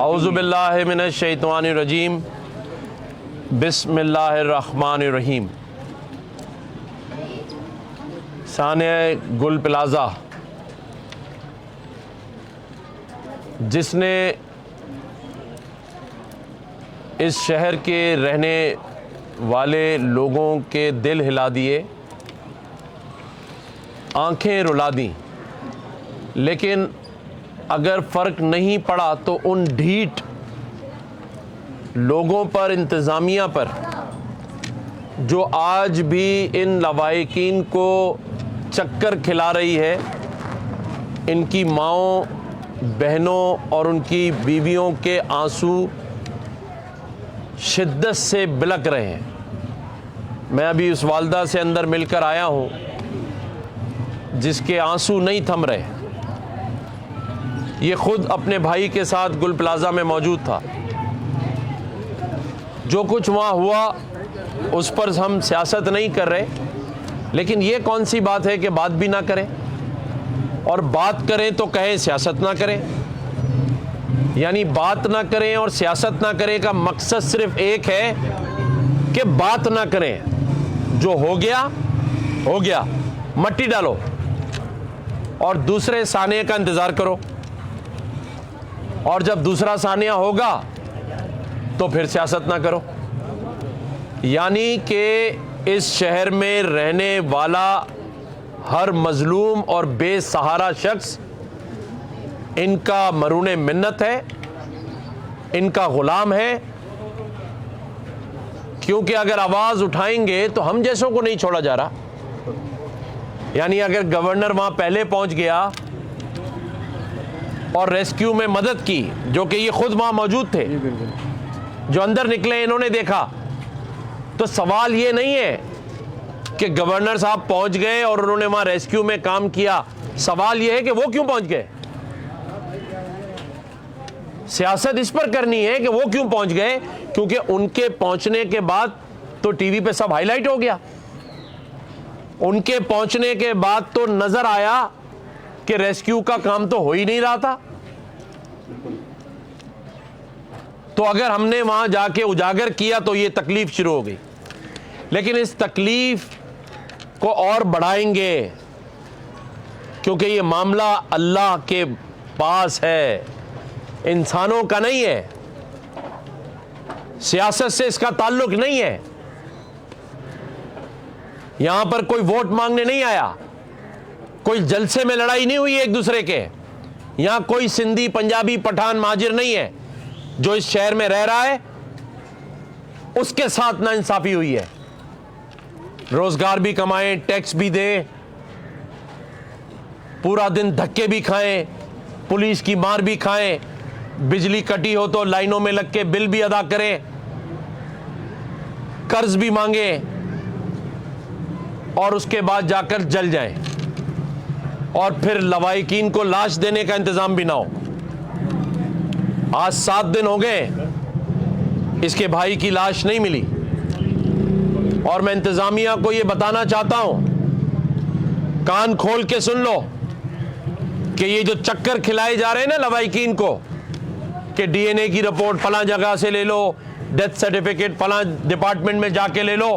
औज़ुबिल्लाहि मिनश्शैतानिर्रजीम बिस्मिल्लाहिर्रहमानिर्रहीम। साने गुल प्लाज़ा, जिसने इस शहर के रहने वाले लोगों के दिल हिला दिए, आंखें रुला दी, लेकिन अगर फ़र्क नहीं पड़ा तो उन ढीठ लोगों पर, इंतज़ामिया पर, जो आज भी इन लवाहिकीन को चक्कर खिला रही है, इनकी माँओं, बहनों और उनकी बीवियों के आंसू शिद्दत से बिलक रहे हैं। मैं अभी उस वालदा से अंदर मिलकर आया हूँ जिसके आंसू नहीं थम रहे। ये खुद अपने भाई के साथ गुल प्लाज़ा में मौजूद था। जो कुछ वहाँ हुआ उस पर हम सियासत नहीं कर रहे, लेकिन ये कौन सी बात है कि बात भी ना करें, और बात करें तो कहें सियासत ना करें। यानी बात ना करें और सियासत ना करें का मकसद सिर्फ एक है कि बात ना करें। जो हो गया, मट्टी डालो और दूसरे सानिया का इंतज़ार करो, और जब दूसरा सानिया होगा तो फिर सियासत ना करो। यानी कि इस शहर में रहने वाला हर मजलूम और बेसहारा शख्स इनका मरूने मिन्नत है, इनका गुलाम है, क्योंकि अगर आवाज़ उठाएंगे तो हम जैसों को नहीं छोड़ा जा रहा। यानी अगर गवर्नर वहाँ पहले पहुँच गया और रेस्क्यू में मदद की, जो कि ये खुद वहाँ मौजूद थे, जो अंदर निकले इन्होंने देखा, तो सवाल ये नहीं है कि गवर्नर साहब पहुँच गए और उन्होंने वहाँ रेस्क्यू में काम किया। सवाल ये है कि वो क्यों पहुँच गए। सियासत इस पर करनी है कि वो क्यों पहुँच गए, क्योंकि उनके पहुँचने के बाद तो टीवी पे सब हाईलाइट हो गया। उनके पहुँचने के बाद तो नजर आया कि रेस्क्यू का काम तो हो ही नहीं रहा था। तो अगर हमने वहां जाके उजागर किया तो ये तकलीफ शुरू हो गई। लेकिन इस तकलीफ को और बढ़ाएंगे, क्योंकि ये मामला अल्लाह के पास है, इंसानों का नहीं है। सियासत से इसका ताल्लुक नहीं है। यहां पर कोई वोट मांगने नहीं आया, कोई जलसे में लड़ाई नहीं हुई एक दूसरे के। यहां कोई सिंधी, पंजाबी, पठान, महाजिर नहीं है। जो इस शहर में रह रहा है उसके साथ नाइंसाफी हुई है। रोजगार भी कमाएं, टैक्स भी दें, पूरा दिन धक्के भी खाएं, पुलिस की मार भी खाएं, बिजली कटी हो तो लाइनों में लग के बिल भी अदा करें, कर्ज भी मांगे और उसके बाद जाकर जल जाएं, और फिर लवाहिकीन को लाश देने का इंतजाम भी ना हो। आज 7 दिन हो गए इसके भाई की लाश नहीं मिली, और मैं इंतजामिया को यह बताना चाहता हूं, कान खोल के सुन लो कि ये जो चक्कर खिलाए जा रहे हैं ना लवाहिकीन को, कि डीएनए की रिपोर्ट फलां जगह से ले लो, डेथ सर्टिफिकेट फलां डिपार्टमेंट में जाके ले लो,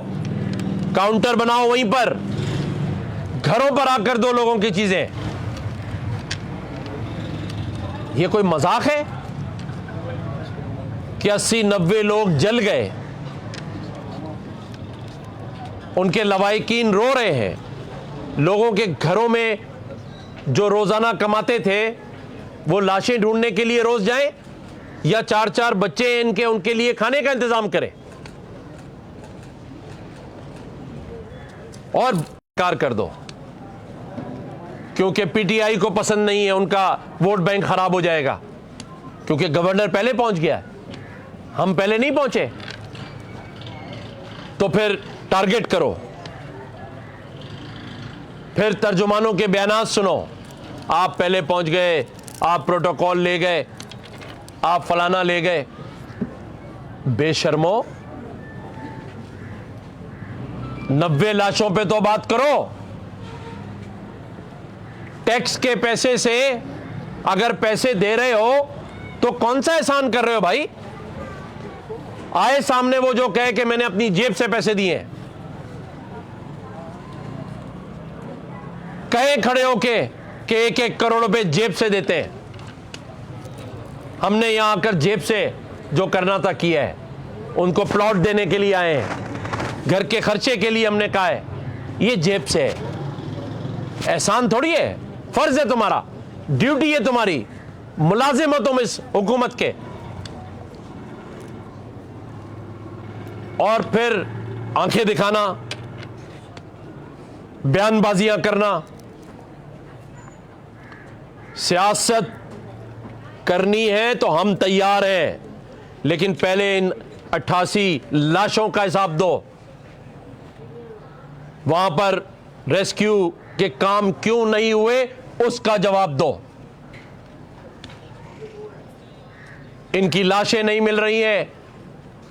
काउंटर बनाओ वहीं पर, घरों पर आकर दो लोगों की चीजें। ये कोई मजाक है कि 80-90 लोग जल गए, उनके लवाहिकीन रो रहे हैं। लोगों के घरों में जो रोजाना कमाते थे वो लाशें ढूंढने के लिए रोज जाएं, या 4-4 बच्चे इनके, उनके लिए खाने का इंतजाम करें, और कार कर दो, क्योंकि पीटीआई को पसंद नहीं है, उनका वोट बैंक खराब हो जाएगा, क्योंकि गवर्नर पहले पहुंच गया, हम पहले नहीं पहुंचे। तो फिर टारगेट करो, फिर तर्जुमानों के बयानात सुनो, आप पहले पहुंच गए, आप प्रोटोकॉल ले गए, आप फलाना ले गए। बेशर्मो, 90 लाशों पे तो बात करो। टैक्स के पैसे से अगर पैसे दे रहे हो तो तो कौन सा एहसान कर रहे हो भाई? आए सामने वो जो कहे कि मैंने अपनी जेब से पैसे दिए हैं, कहे खड़े होके कि 1-1 करोड़ रुपए जेब से देते हैं। हमने यहां आकर जेब से जो करना था किया है। उनको प्लॉट देने के लिए आए हैं, घर के खर्चे के लिए हमने कहा है, ये जेब से है। एहसान थोड़ी है, फर्ज है तुम्हारा, ड्यूटी है तुम्हारी, मुलाजिम हो तुम इस हुकूमत के। और फिर आंखें दिखाना, बयानबाजियां करना। सियासत करनी है तो हम तैयार हैं, लेकिन पहले इन 88 लाशों का हिसाब दो। वहां पर रेस्क्यू के काम क्यों नहीं हुए, उसका जवाब दो। इनकी लाशें नहीं मिल रही हैं,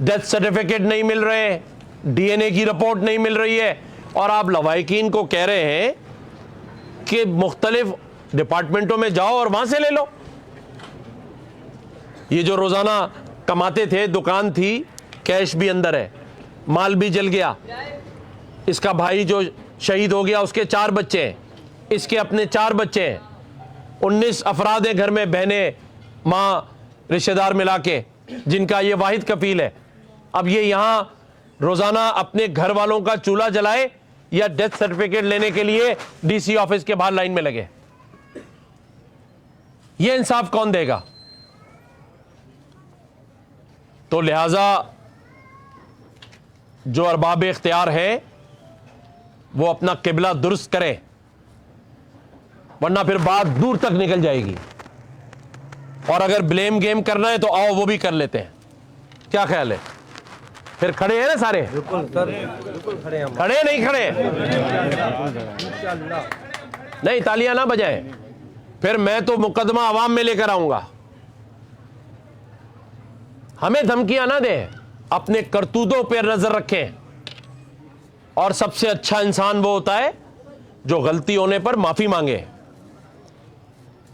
डेथ सर्टिफिकेट नहीं मिल रहे, डीएनए की रिपोर्ट नहीं मिल रही है, और आप लवाहिकीन को कह रहे हैं कि मुख्तलिफ डिपार्टमेंटों में जाओ और वहां से ले लो। ये जो रोजाना कमाते थे, दुकान थी, कैश भी अंदर है, माल भी जल गया। इसका भाई जो शहीद हो गया उसके 4 बच्चे हैं, इसके अपने 4 बच्चे हैं, 19 अफराद हैं घर में, बहनें, माँ, रिश्तेदार मिला के, जिनका ये वाहिद कफील है। अब ये यहां रोजाना अपने घर वालों का चूल्हा जलाए या डेथ सर्टिफिकेट लेने के लिए डीसी ऑफिस के बाहर लाइन में लगे? ये इंसाफ कौन देगा? तो लिहाजा जो अरबाब इख्तियार है वो अपना किबला दुरुस्त करें, वरना फिर बात दूर तक निकल जाएगी। और अगर ब्लेम गेम करना है तो आओ वो भी कर लेते हैं। क्या ख्याल है? फिर खड़े हैं ना सारे? बिल्कुल खड़े हैं। खड़े नहीं खड़े? नहीं, तालियां ना बजाएं, फिर मैं तो मुकदमा आवाम में लेकर आऊंगा। हमें धमकियां ना दें, अपने करतूतों पर नजर रखें। और सबसे अच्छा इंसान वो होता है जो गलती होने पर माफी मांगे।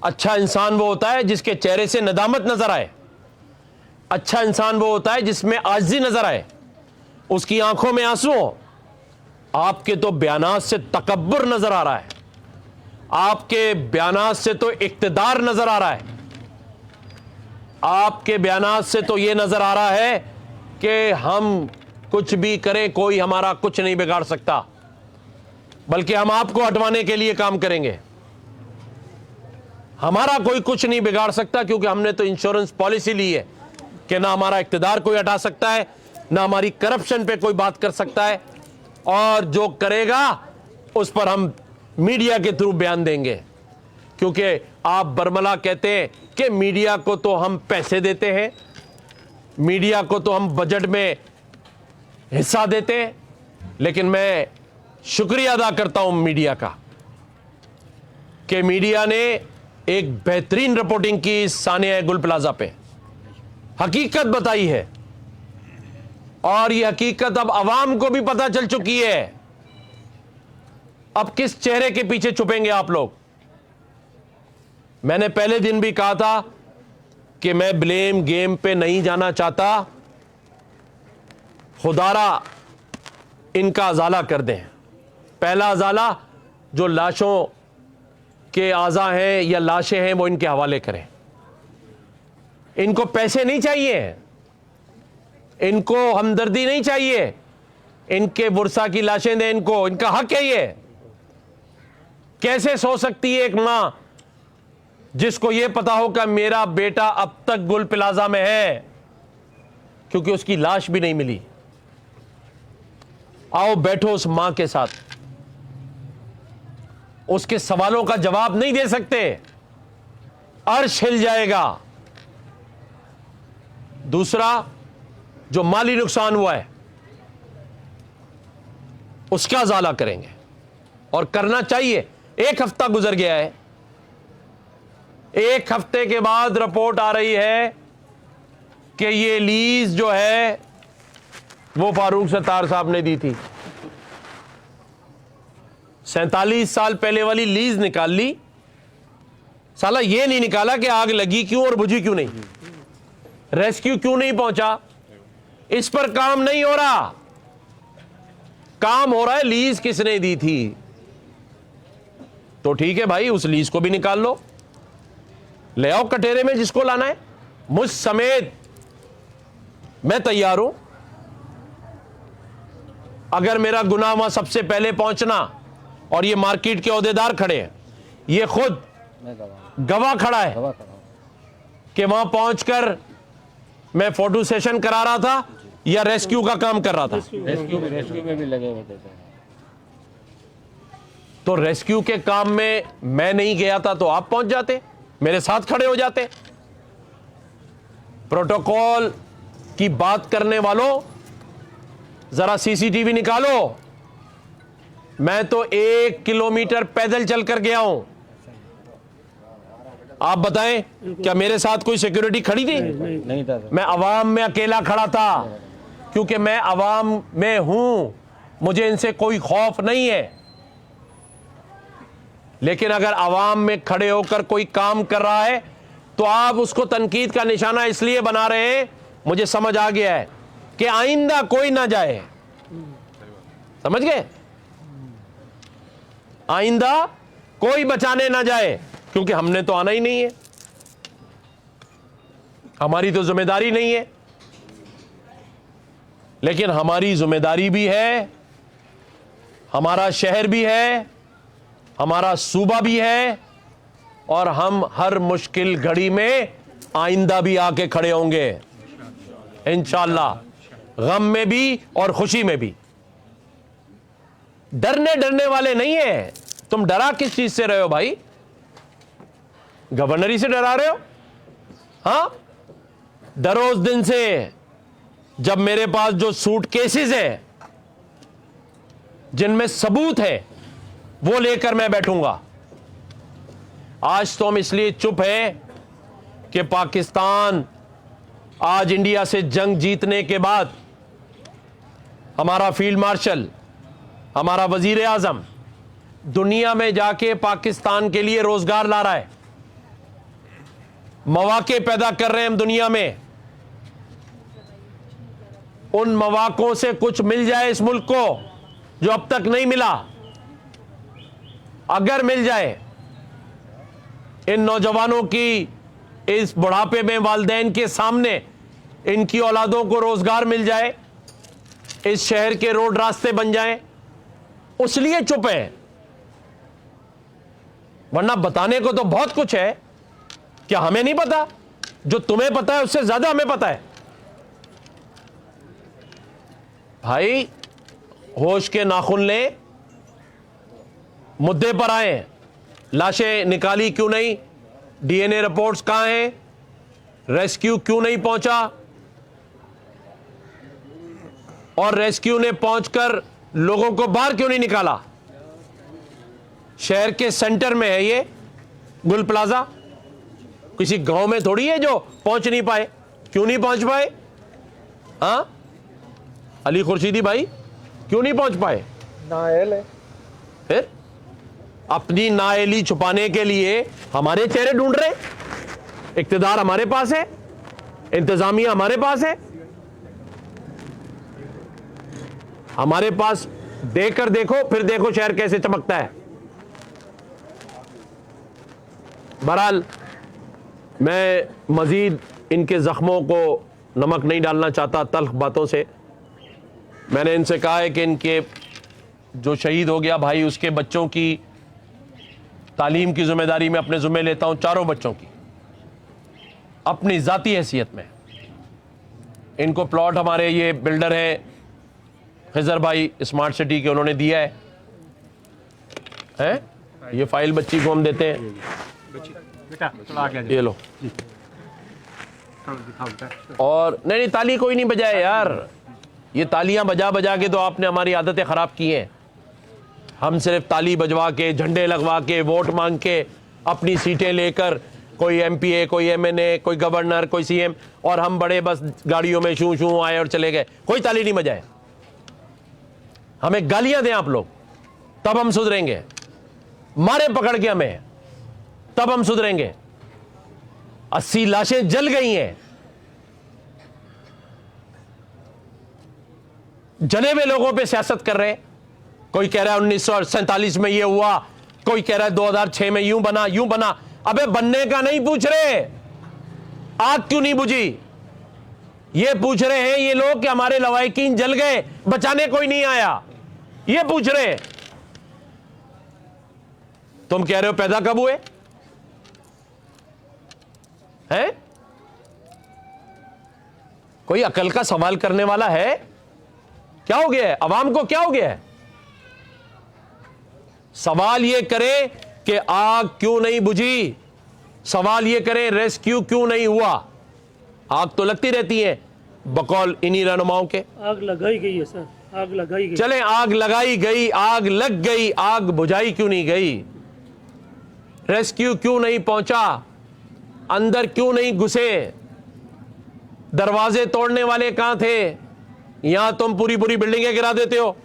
अच्छा इंसान वो होता है जिसके चेहरे से नदामत नजर आए। अच्छा इंसान वो होता है जिसमें आजिज़ी नजर आए, उसकी आंखों में आंसू हो। आपके तो बयानात से तकब्बुर नजर आ रहा है, आपके बयानात से तो इक्तदार नजर आ रहा है, आपके बयानात से तो यह नजर आ रहा है कि हम कुछ भी करें कोई हमारा कुछ नहीं बिगाड़ सकता, बल्कि हम आपको हटवाने के लिए काम करेंगे। हमारा कोई कुछ नहीं बिगाड़ सकता, क्योंकि हमने तो इंश्योरेंस पॉलिसी ली है कि ना हमारा इक्तदार कोई हटा सकता है, ना हमारी करप्शन पे कोई बात कर सकता है, और जो करेगा उस पर हम मीडिया के थ्रू बयान देंगे। क्योंकि आप बरमला कहते हैं कि मीडिया को तो हम पैसे देते हैं, मीडिया को तो हम बजट में हिस्सा देते हैं, लेकिन मैं शुक्रिया अदा करता हूं मीडिया का कि मीडिया ने एक बेहतरीन रिपोर्टिंग की सानिया गुल प्लाजा पे, हकीकत बताई है, और यह हकीकत अब आवाम को भी पता चल चुकी है। अब किस चेहरे के पीछे छुपेंगे आप लोग? मैंने पहले दिन भी कहा था कि मैं ब्लेम गेम पे नहीं जाना चाहता, खुदारा इनका अजाला कर दें। पहला अजाला जो लाशों के आज़ा हैं या लाशें हैं वो इनके हवाले करें। इनको पैसे नहीं चाहिए, इनको हमदर्दी नहीं चाहिए, इनके बुरसा की लाशें दें इनको, इनका हक है ये। कैसे सो सकती है एक मां जिसको यह पता हो कि मेरा बेटा अब तक गुल प्लाजा में है, क्योंकि उसकी लाश भी नहीं मिली? आओ बैठो उस मां के साथ, उसके सवालों का जवाब नहीं दे सकते, अर्श हिल जाएगा। दूसरा, जो माली नुकसान हुआ है उसका अजाला करेंगे, और करना चाहिए। 1 हफ्ता गुजर गया है, 1 हफ्ते के बाद रिपोर्ट आ रही है कि ये लीज जो है वो फारूक सत्तार साहब ने दी थी। 47 साल पहले वाली लीज निकाल ली, साला ये नहीं निकाला कि आग लगी क्यों और बुझी क्यों नहीं। रेस्क्यू क्यों नहीं पहुंचा? इस पर काम नहीं हो रहा। काम हो रहा है लीज किसने दी थी। तो ठीक है भाई, उस लीज को भी निकाल लो, ले आओ कटहरे में जिसको लाना है, मुझ समेत मैं तैयार हूं। अगर मेरा गुनाह वहां सबसे पहले पहुंचना, और ये मार्केट के ओहदेदार खड़े हैं, ये खुद गवाह खड़ा है कि वहां पहुंचकर मैं फोटो सेशन करा रहा था या रेस्क्यू का काम कर रहा था। रेस्क्यू में भी लगे हुए थे। तो रेस्क्यू के काम में मैं नहीं गया था तो आप पहुंच जाते, मेरे साथ खड़े हो जाते। प्रोटोकॉल की बात करने वालों, जरा सीसीटीवी निकालो। मैं तो 1 किलोमीटर पैदल चलकर गया हूं। आप बताएं, क्या मेरे साथ कोई सिक्योरिटी खड़ी थी? नहीं था। मैं अवाम में अकेला खड़ा था, क्योंकि मैं अवाम में हूं, मुझे इनसे कोई खौफ नहीं है। लेकिन अगर अवाम में खड़े होकर कोई काम कर रहा है तो आप उसको तनकीद का निशाना इसलिए बना रहे हैं, मुझे समझ आ गया है कि आइंदा कोई ना जाए। समझ गए? आइंदा कोई बचाने ना जाए, क्योंकि हमने तो आना ही नहीं है, हमारी तो जिम्मेदारी नहीं है। लेकिन हमारी जिम्मेदारी भी है, हमारा शहर भी है, हमारा सूबा भी है, और हम हर मुश्किल घड़ी में आइंदा भी आके खड़े होंगे इंशाअल्लाह, गम में भी और खुशी में भी। डरने वाले नहीं है। तुम डरा किस चीज से रहे हो भाई? गवर्नरी से डरा रहे हो? हां, डरो उस दिन से जब मेरे पास जो सूटकेसेस है जिनमें सबूत है वो लेकर मैं बैठूंगा। आज तो हम इसलिए चुप हैं कि पाकिस्तान आज इंडिया से जंग जीतने के बाद हमारा फील्ड मार्शल, हमारा वजीर आजम दुनिया में जाके पाकिस्तान के लिए रोजगार ला रहा है, मौके पैदा कर रहे हैं हम दुनिया में। उन मौकों से कुछ मिल जाए इस मुल्क को जो अब तक नहीं मिला। अगर मिल जाए, इन नौजवानों की इस बुढ़ापे में वालिदैन के सामने इनकी औलादों को रोजगार मिल जाए, इस शहर के रोड रास्ते बन जाएं, उस लिए चुप है। वरना बताने को तो बहुत कुछ है। क्या हमें नहीं पता? जो तुम्हें पता है उससे ज्यादा हमें पता है। भाई, होश के नाखून ले, मुद्दे पर आए। लाशें निकाली क्यों नहीं? डीएनए रिपोर्ट्स कहां हैं? रेस्क्यू क्यों नहीं पहुंचा? और रेस्क्यू ने पहुंचकर लोगों को बाहर क्यों नहीं निकाला? शहर के सेंटर में है ये गुल प्लाजा, किसी गांव में थोड़ी है जो पहुंच नहीं पाए। क्यों नहीं पहुंच पाए? हाँ अली खुर्शीदी भाई, क्यों नहीं पहुंच पाए? नाअहल है। फिर अपनी नाअहली छुपाने के लिए हमारे चेहरे ढूंढ रहे। इक्तिदार हमारे पास है, इंतजामिया हमारे पास है, हमारे पास देकर देखो, फिर देखो शहर कैसे चमकता है। बहरहाल, मैं मजीद इनके जख्मों को नमक नहीं डालना चाहता तल्ख बातों से। मैंने इनसे कहा है कि इनके जो शहीद हो गया भाई, उसके बच्चों की तालीम की जिम्मेदारी मैं अपने ज़िम्मे लेता हूं, चारों बच्चों की, अपनी ज़ाती हैसियत में। इनको प्लॉट हमारे ये बिल्डर हैं खिजर भाई स्मार्ट सिटी के, उन्होंने दिया है? ये फाइल बच्ची को हम देते हैं, ये लो। और नहीं, ताली कोई नहीं बजाए यार, ये तालियां बजा बजा के तो आपने हमारी आदतें खराब की हैं। हम सिर्फ ताली बजवा के, झंडे लगवा के, वोट मांग के, अपनी सीटें लेकर, कोई एमपीए, कोई एमएनए, कोई गवर्नर, कोई सीएम, और हम बड़े बस गाड़ियों में शू शू आए और चले गए, कोई ताली नहीं बजाए। हमें गालियां दें आप लोग, तब हम सुधरेंगे। मारे पकड़ के हमें, तब हम सुधरेंगे। 80 लाशें जल गई हैं, जले हुए लोगों पे सियासत कर रहे हैं। कोई कह रहा है 1947 में ये हुआ, कोई कह रहा है 2006 में यूं बना यूं बना। अबे बनने का नहीं पूछ रहे, आग क्यों नहीं बुझी, ये पूछ रहे हैं ये लोग कि हमारे लवाहिकीन जल गए, बचाने कोई नहीं आया, ये पूछ रहे हैं। तुम कह रहे हो पैदा कब हुए हैं? कोई अकल का सवाल करने वाला है? क्या हो गया है अवाम को, क्या हो गया है? सवाल ये करें कि आग क्यों नहीं बुझी, सवाल ये करें रेस्क्यू क्यों नहीं हुआ। आग तो लगती रहती है बकौल इन्हीं रहनुमाओं के। आग लगाई गई है सर, आग लगाई गई। चले आग लगाई गई, आग लग गई, आग बुझाई क्यों नहीं गई? रेस्क्यू क्यों नहीं पहुंचा? अंदर क्यों नहीं घुसे? दरवाजे तोड़ने वाले कहां थे? यहां तुम पूरी पूरी बिल्डिंगें गिरा देते हो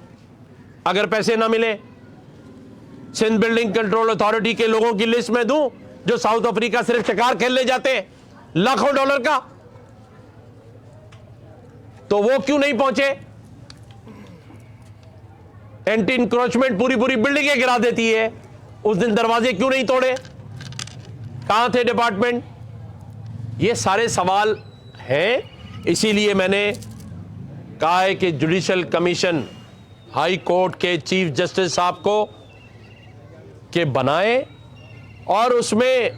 अगर पैसे ना मिले। सिंध बिल्डिंग कंट्रोल अथॉरिटी के लोगों की लिस्ट में दूं जो साउथ अफ्रीका सिर्फ शिकार खेलने जाते हैं लाखों डॉलर का, तो वो क्यों नहीं पहुंचे? एंटी इंक्रोचमेंट पूरी पूरी बिल्डिंगें गिरा देती है, उस दिन दरवाजे क्यों नहीं तोड़े? कहां थे डिपार्टमेंट? ये सारे सवाल हैं। इसीलिए मैंने कहा है कि जुडिशल कमीशन हाई कोर्ट के चीफ जस्टिस साहब को के बनाएं और उसमें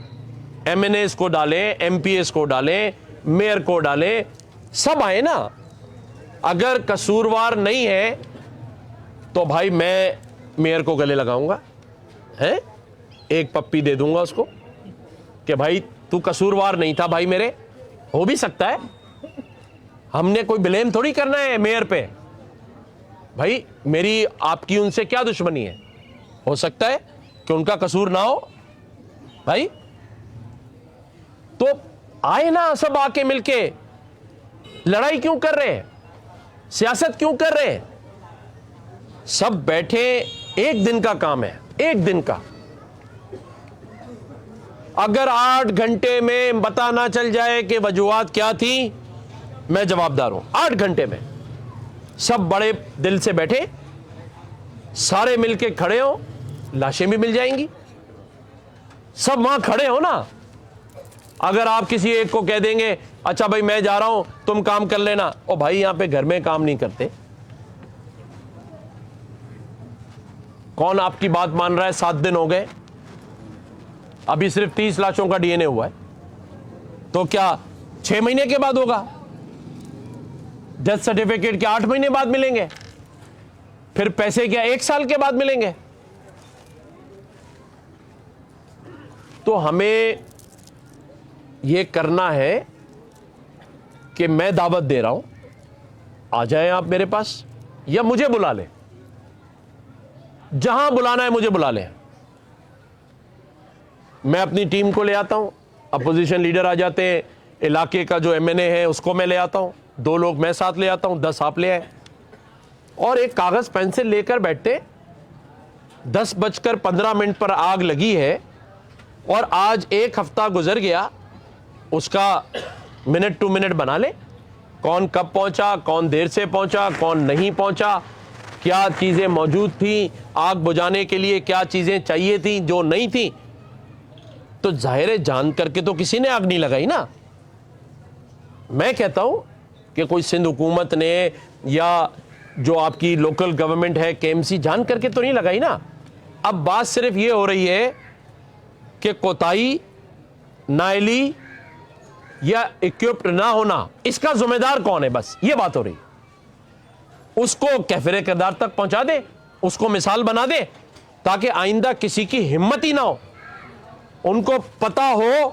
एमएनएस को डालें, एमपीएस को डालें, मेयर को डालें, सब आए ना। अगर कसूरवार नहीं है तो भाई मैं मेयर को गले लगाऊंगा, हैं? एक पप्पी दे दूंगा उसको कि भाई तू कसूरवार नहीं था भाई मेरे। हो भी सकता है, हमने कोई ब्लेम थोड़ी करना है मेयर पे। भाई मेरी आपकी उनसे क्या दुश्मनी है? हो सकता है कि उनका कसूर ना हो भाई, तो आए ना सब आके मिलके। लड़ाई क्यों कर रहे हैं? सियासत क्यों कर रहे हैं? सब बैठे, एक दिन का काम है, एक दिन का। अगर 8 घंटे में पता ना चल जाए कि वजूहात क्या थी, मैं जवाबदार हूं। 8 घंटे में सब बड़े दिल से बैठे, सारे मिलके खड़े हो, लाशें भी मिल जाएंगी। सब वहां खड़े हो ना। अगर आप किसी एक को कह देंगे अच्छा भाई मैं जा रहा हूं तुम काम कर लेना, ओ भाई यहां पे घर में काम नहीं करते। कौन आपकी बात मान रहा है? 7 दिन हो गए, अभी सिर्फ 30 लाशों का डीएनए हुआ है, तो क्या 6 महीने के बाद होगा? डेथ सर्टिफिकेट क्या 8 महीने बाद मिलेंगे? फिर पैसे क्या 1 साल के बाद मिलेंगे? तो हमें यह करना है कि मैं दावत दे रहा हूं, आ जाएं आप मेरे पास या मुझे बुला लें, जहां बुलाना है मुझे बुला लें। मैं अपनी टीम को ले आता हूं, अपोजिशन लीडर आ जाते हैं, इलाके का जो एमएनए है उसको मैं ले आता हूं, 2 लोग मैं साथ ले आता हूं, 10 आप ले आए, और एक कागज पेंसिल लेकर बैठते। 10:15 पर आग लगी है और आज 1 हफ्ता गुजर गया, उसका मिनट टू मिनट बना ले। कौन कब पहुंचा, कौन देर से पहुंचा, कौन नहीं पहुंचा, क्या चीजें मौजूद थी आग बुझाने के लिए, क्या चीजें चाहिए थी जो नहीं थी। तो जाहिर है जान करके तो किसी ने आग नहीं लगाई ना। मैं कहता हूं कि कोई सिंध हुकूमत ने या जो आपकी लोकल गवर्नमेंट है केएमसी जान करके तो नहीं लगाई ना। अब बात सिर्फ ये हो रही है कि कोताही, नाइली या इक्विप्ड ना होना, इसका जिम्मेदार कौन है, बस ये बात हो रही। उसको कैफिरे किरदार तक पहुंचा दे, उसको मिसाल बना दे, ताकि आइंदा किसी की हिम्मत ही ना हो। उनको पता हो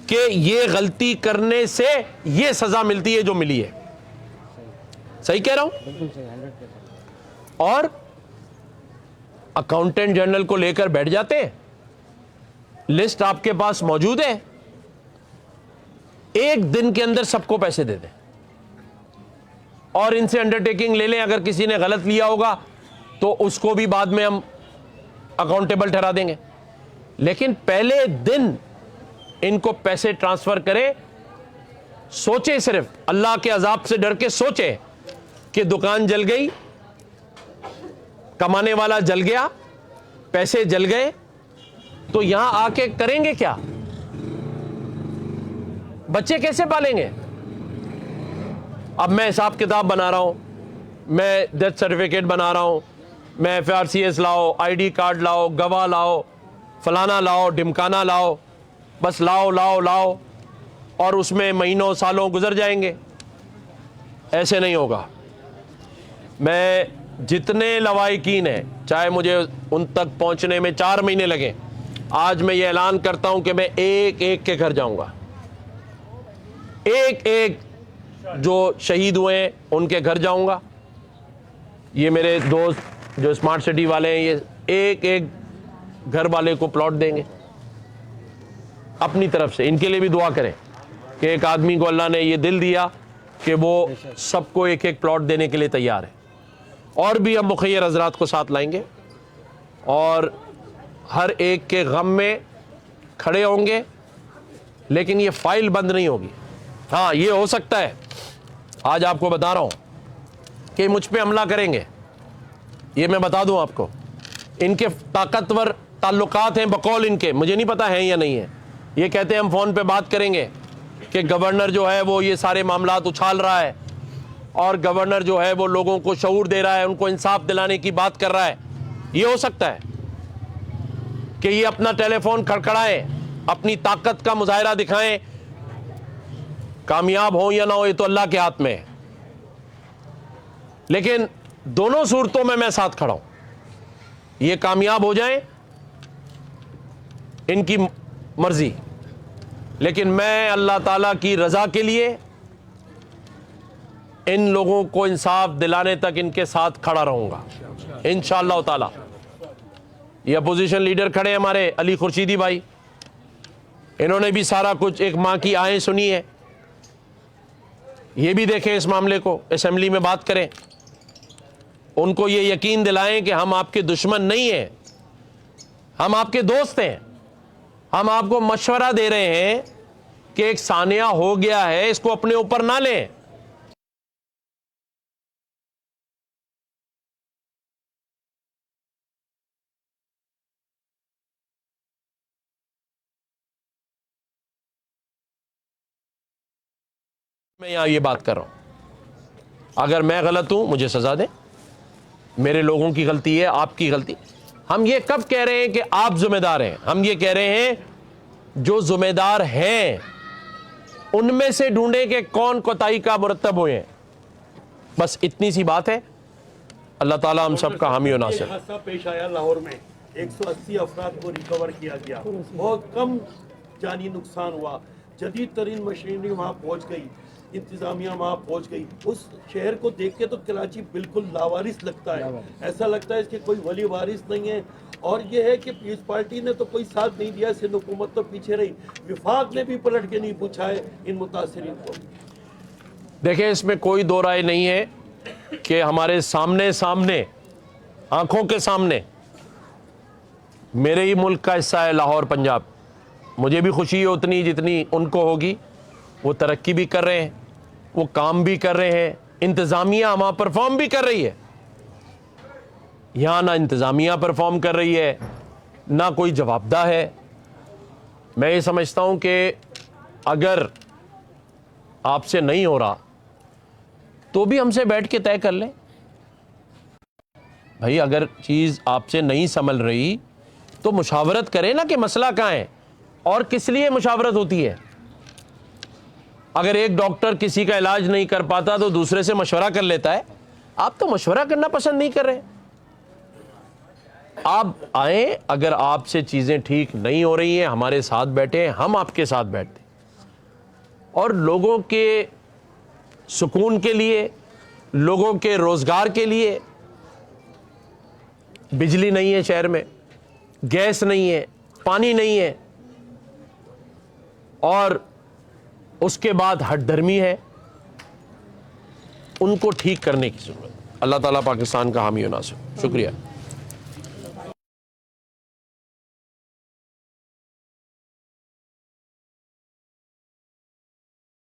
कि ये गलती करने से ये सजा मिलती है जो मिली है। सही कह रहा हूं? बिल्कुल सही, 100%। और अकाउंटेंट जनरल को लेकर बैठ जाते हैं, लिस्ट आपके पास मौजूद है, 1 दिन के अंदर सबको पैसे दे दें और इनसे अंडरटेकिंग ले लें। अगर किसी ने गलत लिया होगा तो उसको भी बाद में हम अकाउंटेबल ठहरा देंगे, लेकिन पहले दिन इनको पैसे ट्रांसफर करें। सोचे, सिर्फ अल्लाह के अजाब से डर के सोचे कि दुकान जल गई, कमाने वाला जल गया, पैसे जल गए, तो यहां आके करेंगे क्या? बच्चे कैसे पालेंगे? अब मैं हिसाब किताब बना रहा हूं, मैं डेथ सर्टिफिकेट बना रहा हूं, मैं FRCS लाओ, ID कार्ड लाओ, गवाह लाओ, फलाना लाओ, ढिमकाना लाओ, बस लाओ लाओ लाओ, और उसमें महीनों सालों गुजर जाएंगे। ऐसे नहीं होगा। मैं जितने लवाहिकीन हैं, चाहे मुझे उन तक पहुंचने में 4 महीने लगे, आज मैं ये ऐलान करता हूं कि मैं एक एक के घर जाऊंगा, एक एक जो शहीद हुए हैं उनके घर जाऊंगा। ये मेरे दोस्त जो स्मार्ट सिटी वाले हैं, ये एक एक घर वाले को प्लॉट देंगे अपनी तरफ से। इनके लिए भी दुआ करें कि एक आदमी को अल्लाह ने ये दिल दिया कि वो सबको एक एक प्लॉट देने के लिए तैयार है। और भी हम मुखैर हजरात को साथ लाएंगे और हर एक के गम में खड़े होंगे, लेकिन ये फाइल बंद नहीं होगी। हाँ, ये हो सकता है, आज आपको बता रहा हूं कि मुझ पे हमला करेंगे, ये मैं बता दूं आपको। इनके ताकतवर ताल्लुकात हैं बकौल इनके, मुझे नहीं पता है या नहीं है। ये कहते हैं हम फोन पे बात करेंगे कि गवर्नर जो है वो ये सारे मामलात उछाल रहा है, और गवर्नर जो है वो लोगों को शऊर दे रहा है, उनको इंसाफ दिलाने की बात कर रहा है। ये हो सकता है कि ये अपना टेलीफोन खड़खड़ाएं, अपनी ताकत का मुजाहिरा दिखाएं। कामयाब हो या ना हो, ये तो अल्लाह के हाथ में है, लेकिन दोनों सूरतों में मैं साथ खड़ा हूं। ये कामयाब हो जाएं, इनकी मर्जी, लेकिन मैं अल्लाह ताला की रजा के लिए इन लोगों को इंसाफ दिलाने तक इनके साथ खड़ा रहूंगा इंशाअल्लाह ताला। ये अपोजिशन लीडर खड़े हैं हमारे अली खुर्शीदी भाई, इन्होंने भी सारा कुछ एक मां की आयें सुनी है। ये भी देखें इस मामले को, असेंबली में बात करें, उनको ये यकीन दिलाएं कि हम आपके दुश्मन नहीं हैं, हम आपके दोस्त हैं। हम आपको मशवरा दे रहे हैं कि एक सानिया हो गया है, इसको अपने ऊपर ना लें। मैं यहां ये बात कर रहा हूं, अगर मैं गलत हूं मुझे सजा दें, मेरे लोगों की गलती है, आपकी गलती। हम ये कब कह रहे हैं कि आप जिम्मेदार हैं? हम ये कह रहे हैं जो जिम्मेदार हैं उनमें से ढूंढे कि कौन कोताही का मुरतब हुए हैं। बस इतनी सी बात है। अल्लाह ताला हम सब का हामी और नासिर। हादसा पेश आया लाहौर में, 180 अफराद को रिकवर किया गया, बहुत कम जानी नुकसान हुआ, जदीद तरीन मशीनरी वहाँ पहुँच गई, इंतजामिया वहाँ पहुँच गई। उस शहर को देख के तो कराची बिल्कुल लावारिस लगता है, ऐसा लगता है इसके कोई वली वारिस नहीं है। और ये है कि पीस पार्टी ने तो कोई साथ नहीं दिया, सिंध हुकूमत तो पीछे रही, विफाक ने भी पलट के नहीं पूछा है इन मुतासरीन को। देखिए, इसमें कोई दो राय नहीं है कि हमारे सामने सामने आंखों के सामने मेरे ही मुल्क का हिस्सा है लाहौर पंजाब। मुझे भी खुशी है उतनी जितनी उनको होगी। वो तरक्की भी कर रहे हैं, वो काम भी कर रहे हैं, इंतज़ामिया वहाँ परफॉर्म भी कर रही है। यहाँ ना इंतज़ामिया परफॉर्म कर रही है, ना कोई जवाबदा है। मैं ये समझता हूँ कि अगर आपसे नहीं हो रहा तो भी हमसे बैठ के तय कर लें। भाई, अगर चीज़ आपसे नहीं संभल रही तो मुशावरत करें ना कि मसला कहाँ है और किस लिए मुशावरत होती है। अगर एक डॉक्टर किसी का इलाज नहीं कर पाता तो दूसरे से मशवरा कर लेता है। आप तो मशवरा करना पसंद नहीं कर रहे। आप आए, अगर आपसे चीज़ें ठीक नहीं हो रही हैं, हमारे साथ बैठे, हम आपके साथ बैठते और लोगों के सुकून के लिए, लोगों के रोज़गार के लिए। बिजली नहीं है शहर में, गैस नहीं है, पानी नहीं है, और उसके बाद हठधर्मी है, उनको ठीक करने की ज़रूरत। अल्लाह ताला पाकिस्तान का हामी और नासिर। शुक्रिया।